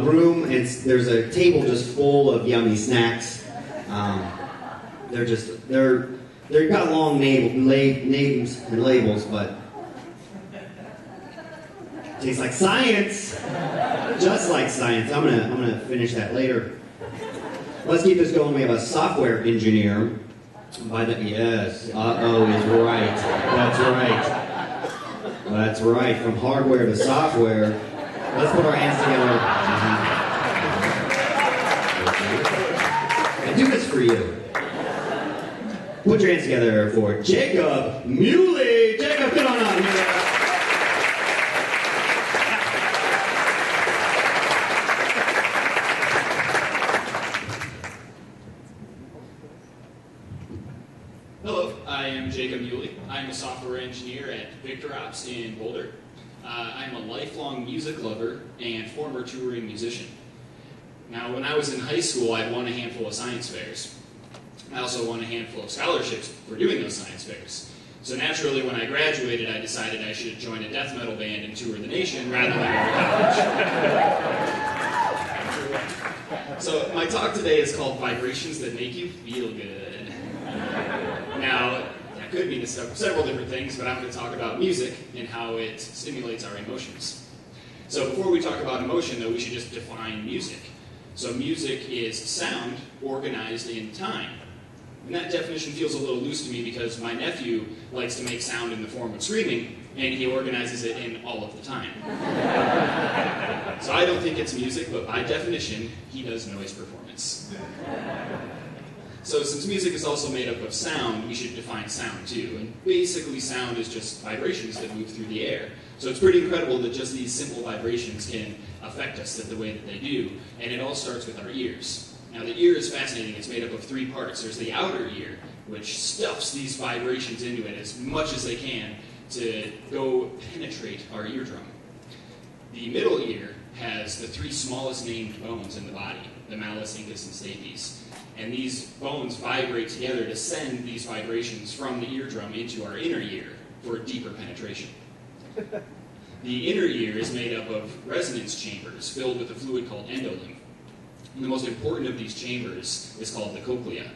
room. There's a table just full of yummy snacks. They've got long names and labels, but tastes like science, just like science. I'm gonna finish that later. Let's keep this going. We have a software engineer. Yes, uh-oh is right. That's right. From hardware to software. Let's put our hands together. I do this for you. Put your hands together for Jacob Muley. Jacob, get on out here. Hello, I am Jacob Muley. I'm a software engineer at VictorOps in Boulder. I'm a lifelong music lover and former touring musician. Now, when I was in high school, I'd won a handful of science fairs. I also won a handful of scholarships for doing those science fairs. So naturally, when I graduated, I decided I should join a death metal band and tour the nation rather than go to college. So my talk today is called Vibrations That Make You Feel Good. Now, that could mean several different things, but I'm going to talk about music and how it stimulates our emotions. So before we talk about emotion, though, we should just define music. So music is sound organized in time. And that definition feels a little loose to me because my nephew likes to make sound in the form of screaming, and he organizes it in all of the time. So I don't think it's music, but by definition, he does noise performance. So since music is also made up of sound, we should define sound too. And basically sound is just vibrations that move through the air. So it's pretty incredible that just these simple vibrations can affect us the way that they do. And it all starts with our ears. Now the ear is fascinating. It's made up of three parts. There's the outer ear, which stuffs these vibrations into it as much as they can to go penetrate our eardrum. The middle ear has the three smallest named bones in the body, the malleus, incus, and stapes. And these bones vibrate together to send these vibrations from the eardrum into our inner ear for deeper penetration. The inner ear is made up of resonance chambers filled with a fluid called endolymph. And the most important of these chambers is called the cochlea.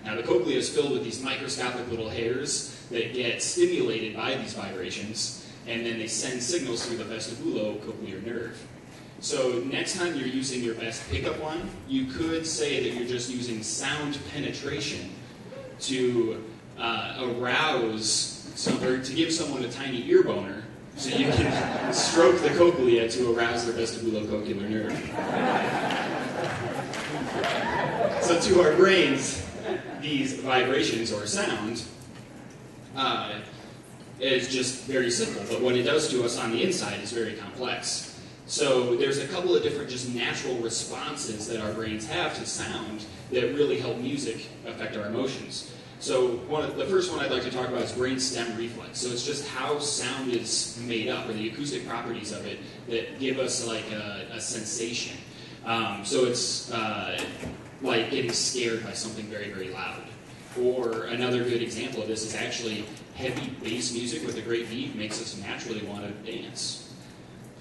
Now the cochlea is filled with these microscopic little hairs that get stimulated by these vibrations, and then they send signals through the vestibulocochlear nerve. So next time you're using your best pickup line, you could say that you're just using sound penetration to arouse, or to give someone a tiny ear boner, so you can stroke the cochlea to arouse their vestibulocochlear nerve. So to our brains, these vibrations or sound is just very simple, but what it does to us on the inside is very complex. So there's a couple of different just natural responses that our brains have to sound that really help music affect our emotions. So the first one I'd like to talk about is brainstem reflex. So it's just how sound is made up, or the acoustic properties of it that give us like a sensation. So it's like getting scared by something very, very loud. Or another good example of this is actually heavy bass music with a great beat makes us naturally want to dance.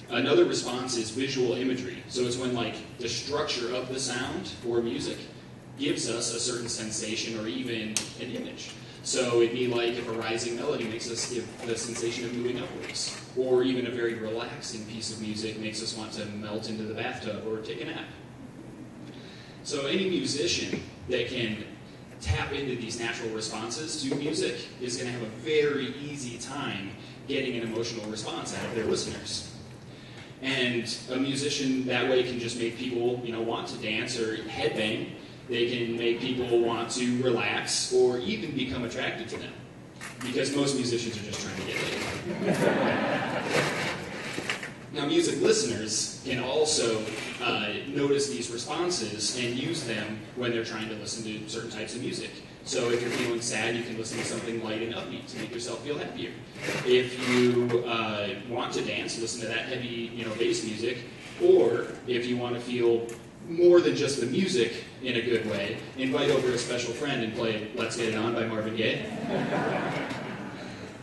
Another response is visual imagery. So it's when like the structure of the sound or music gives us a certain sensation or even an image. So it'd be like if a rising melody makes us give the sensation of moving upwards, or even a very relaxing piece of music makes us want to melt into the bathtub or take a nap. So any musician that can tap into these natural responses to music is going to have a very easy time getting an emotional response out of their listeners. And a musician that way can just make people, want to dance or headbang. They can make people want to relax or even become attracted to them. Because most musicians are just trying to get laid. Now, music listeners can also notice these responses and use them when they're trying to listen to certain types of music. So if you're feeling sad, you can listen to something light and upbeat to make yourself feel happier. If you want to dance, listen to that heavy, bass music. Or if you want to feel more than just the music in a good way, invite over a special friend and play Let's Get It On by Marvin Gaye.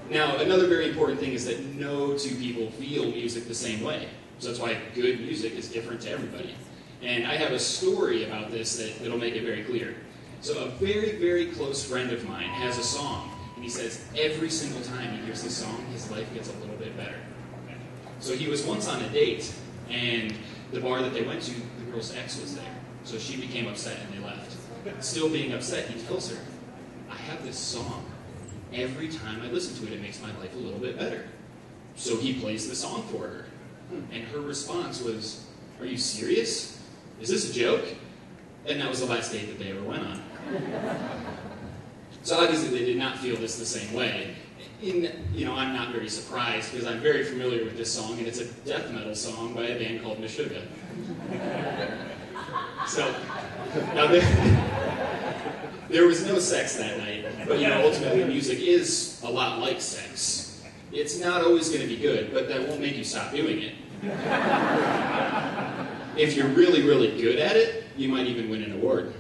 Now, another very important thing is that no two people feel music the same way. So that's why good music is different to everybody. And I have a story about this that'll make it very clear. So a very, very close friend of mine has a song, and he says every single time he hears this song, his life gets a little bit better. So he was once on a date, and the bar that they went to, the girl's ex was there. So she became upset and they left. Still being upset, he tells her, I have this song. Every time I listen to it, it makes my life a little bit better. So he plays the song for her. And her response was, are you serious? Is this a joke? And that was the last date that they ever went on. So obviously they did not feel this the same way. I'm not very surprised because I'm very familiar with this song, and it's a death metal song by a band called Meshuggah. So, now there was no sex that night, but ultimately music is a lot like sex. It's not always going to be good, but that won't make you stop doing it. If you're really, really good at it, you might even win an award.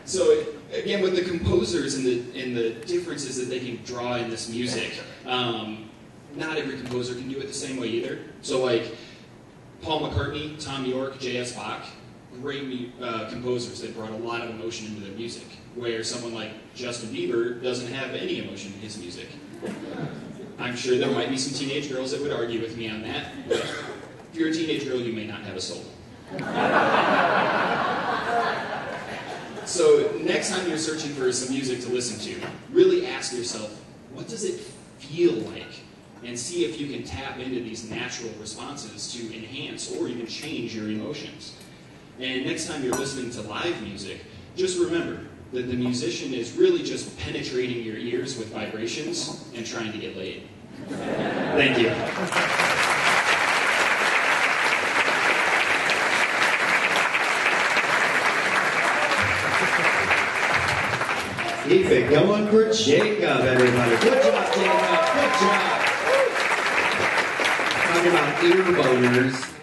So again, with the composers and the differences that they can draw in this music, not every composer can do it the same way either. So like Paul McCartney, Tom York, J.S. Bach, great composers that brought a lot of emotion into their music, where someone like Justin Bieber doesn't have any emotion in his music. I'm sure there might be some teenage girls that would argue with me on that, but if you're a teenage girl, you may not have a soul. So next time you're searching for some music to listen to, really ask yourself, what does it feel like? And see if you can tap into these natural responses to enhance or even change your emotions. And next time you're listening to live music, just remember that the musician is really just penetrating your ears with vibrations and trying to get laid. Thank you. Keep it going for Jacob, everybody. Good job, Jacob. Good job. Talking about ear boners.